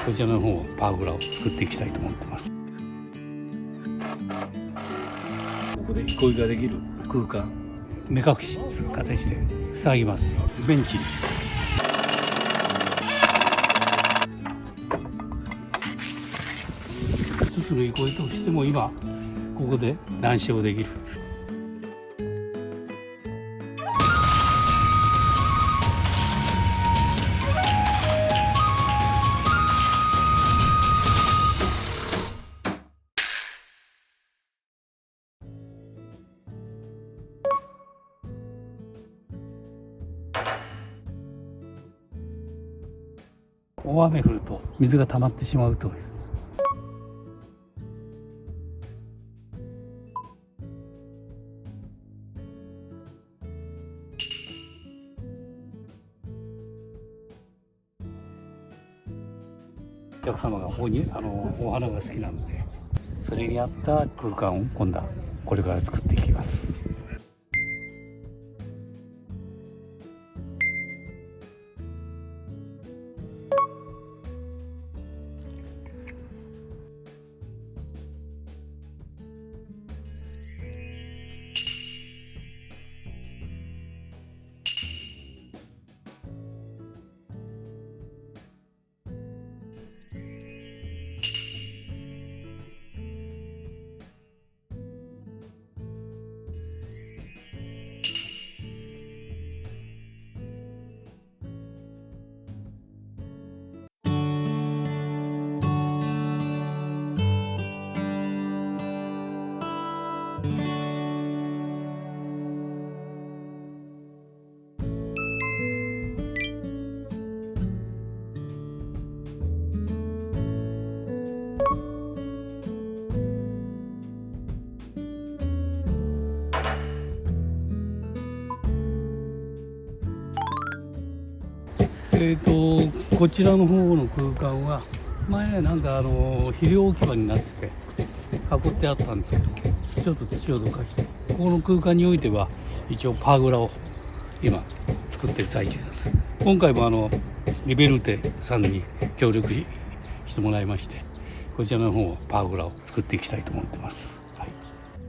こちらの方パーゴラを作っていきたいと思ってます。ここで憩いができる空間、目隠しという形で騒ぎます。ベンチに一つの憩いとしても今ここで談笑できる。大雨降ると水が溜まってしまうという。お客様がお花が好きなので、それに合った空間を今度はこれから作っていきます。こちらの方の空間は前なんか肥料置き場になって囲ってあったんですけど、ちょっと土をどかしてここの空間においては一応パーゴラを今作ってる最中です。今回もリベルテさんに協力してもらいまして、こちらの方パーゴラを作っていきたいと思ってます。はい、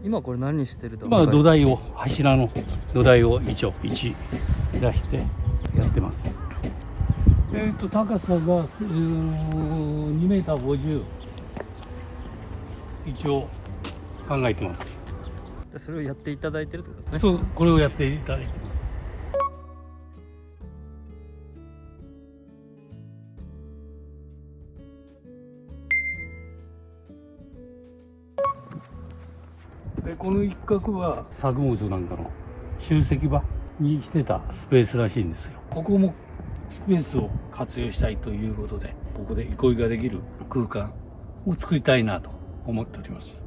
今これ何してると？今土台を柱の土台を一応出してやってます。高さが2メーター50一応考えてます。それをやっていただいてるってことですね。そう、これをやっていただいてます。この一角は作物なんかの集積場にしてたスペースらしいんですよ。ここもスペースを活用したいということで、ここで憩いができる空間を作りたいなと思っております。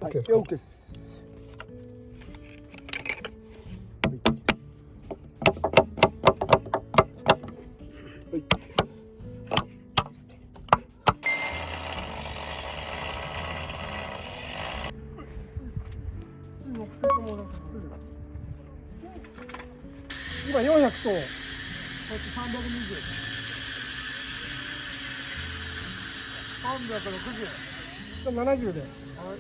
はい、OK です。はい。今400と、こっち320。360。70で。はい。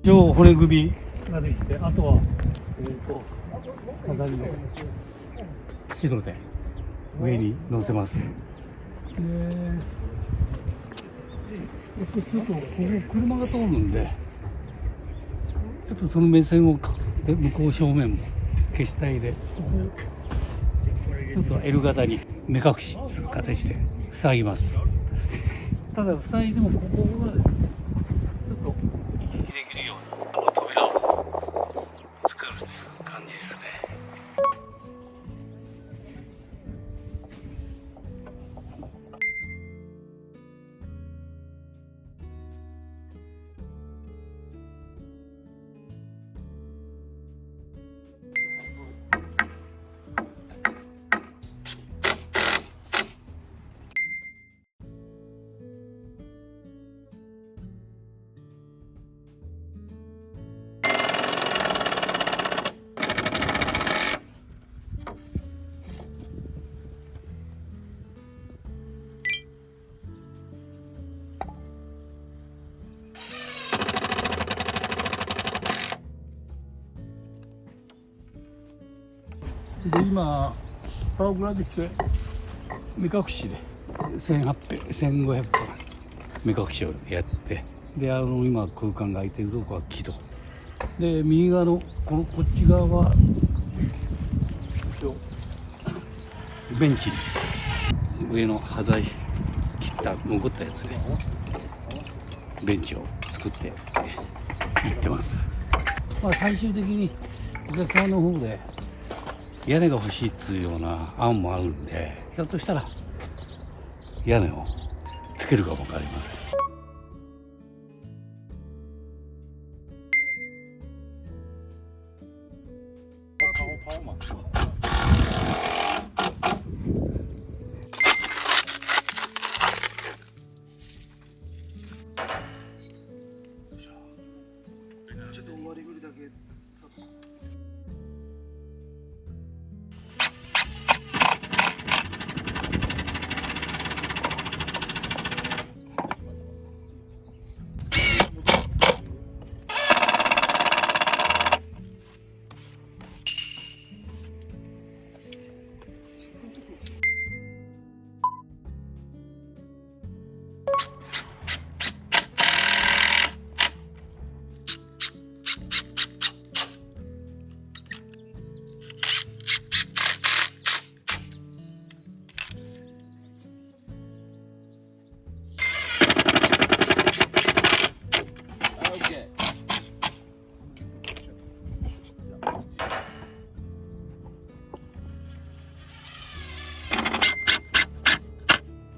一応骨組みができて、あとは飾りの白で上に乗せます。ちょっとここ車が通るんで、ちょっとその目線を向こう正面も消したいで、ちょっと L 型に目隠しする形で塞ぎます。ただ塞いでもここがちょっと息できるような扉を作る感じですね。で今パワーグラで来て目隠しで1500個目隠しをやって、で今空間が空いてるとこは木戸で、右側のこっち側はベンチに上の端材切った残ったやつでベンチを作っていってます。最終的にお客さんの方で屋根が欲しいっつうような案もあるんで、ひょっとしたら屋根をつけるかもわかりません。ちょっと割り振りだけ。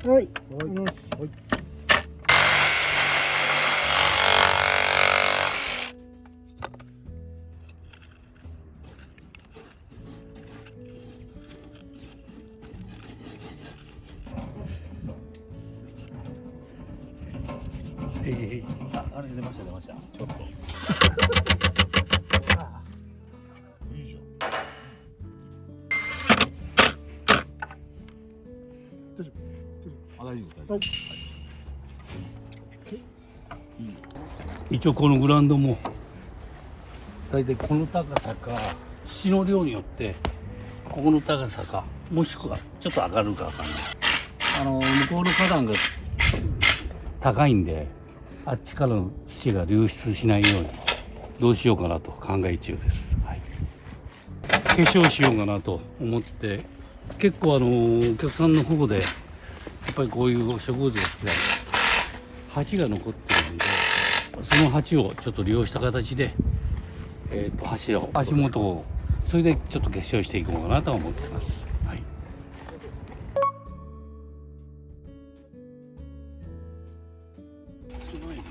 はい。はい。あれ出ましたちょっといいじゃん。大丈夫。あ、大丈夫はい。一応このグラウンドも大体この高さか土の量によってここの高さかもしくはちょっと上がるかわかんない。向こうの花壇が高いんであっちからの土が流出しないようにどうしようかなと考え中です。はい、化粧しようかなと思って、結構お客さんの方でやっぱりこういう植物が好きだと鉢が残ってるんで、その鉢をちょっと利用した形で柱足元をそれでちょっと結晶していこうかなと思ってます。はい。すごいな。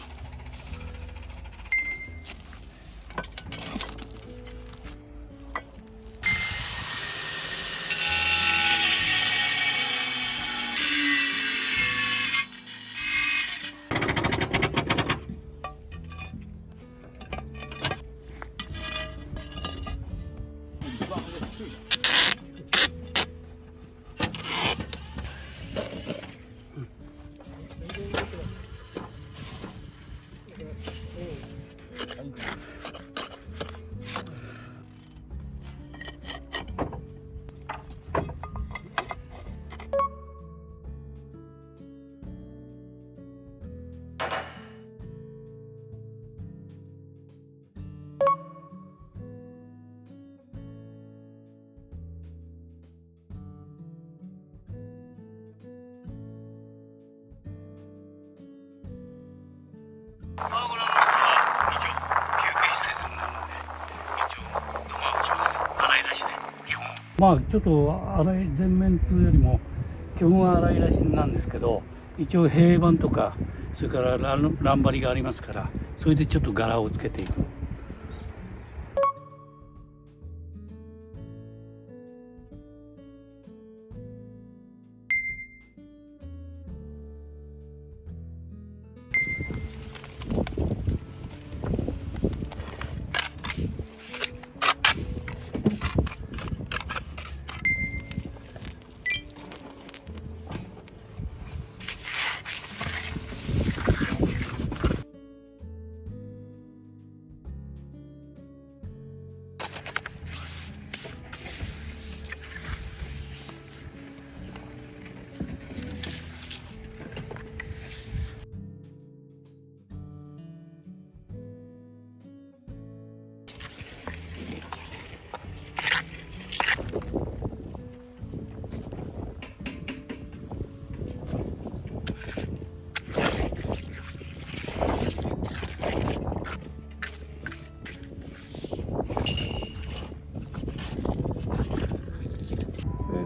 パーゴラの下は一応休憩施設になるので一応土間をします。洗い出しで基本まあちょっと洗い全面通よりも基本は洗い出しなんですけど、一応平板とかそれからランバリがありますから、それでちょっと柄をつけていく。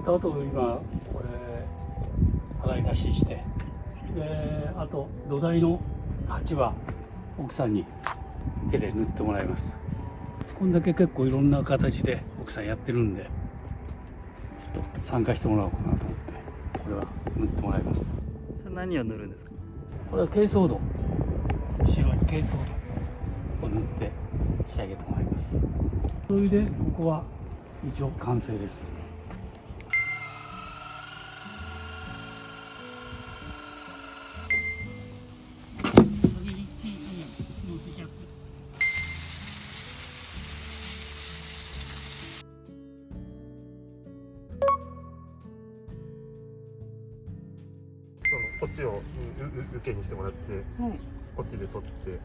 あと今これ洗い出しして、あと土台の鉢は奥さんに手で塗ってもらいます。こんだけ結構いろんな形で奥さんやってるんで、ちょっと参加してもらおうかなと思ってこれは塗ってもらいます。それ何を塗るんですか？これは珪藻土、白い珪藻土を塗って仕上げてもらいます。それでここは一応完成です。こっちを受けにしてもらって、はい。こっちで沿って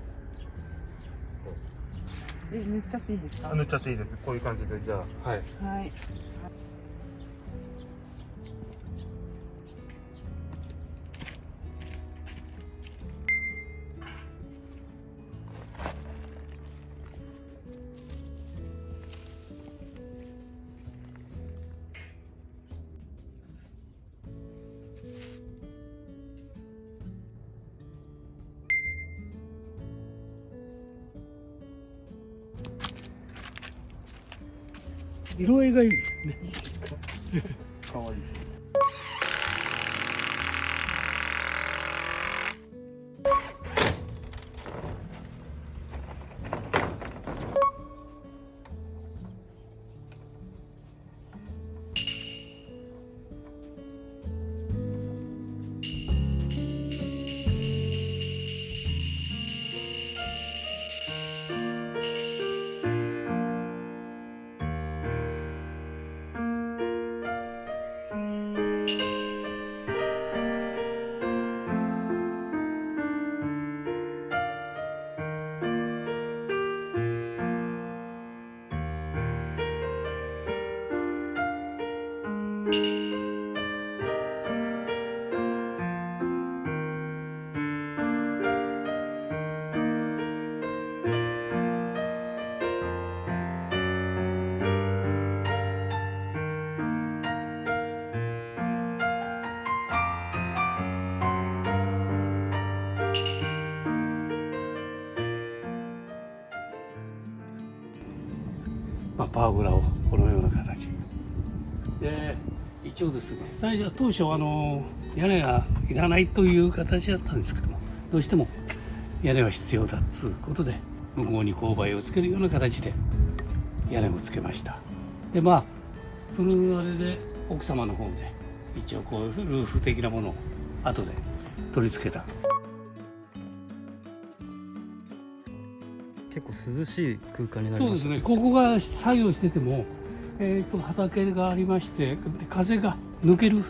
塗っちゃっていいですか？塗っちゃっていいです。こういう感じで、じゃあ、はい。はい。色合いがいいね。かわいい。パーゴラをこのような形で、一応ですね、最初は当初屋根がいらないという形だったんですけども、どうしても屋根は必要だということで、向こうに勾配をつけるような形で屋根をつけました。でそのあれで奥様の方で一応こうルーフ的なものを後で取り付けた。結構涼しい空間になりました。そうですね、ここが作業してても、畑がありまして、で風が抜ける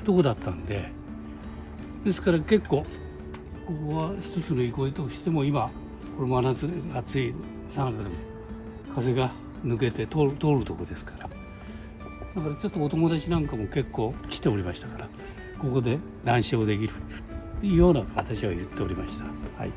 とこだったんで、ですから結構ここは一つの憩いとしても、今この真夏暑いさなかでも風が抜けて通るとこですから、だからちょっとお友達なんかも結構来ておりましたから、ここで談笑できるというような形は言っておりました。はい。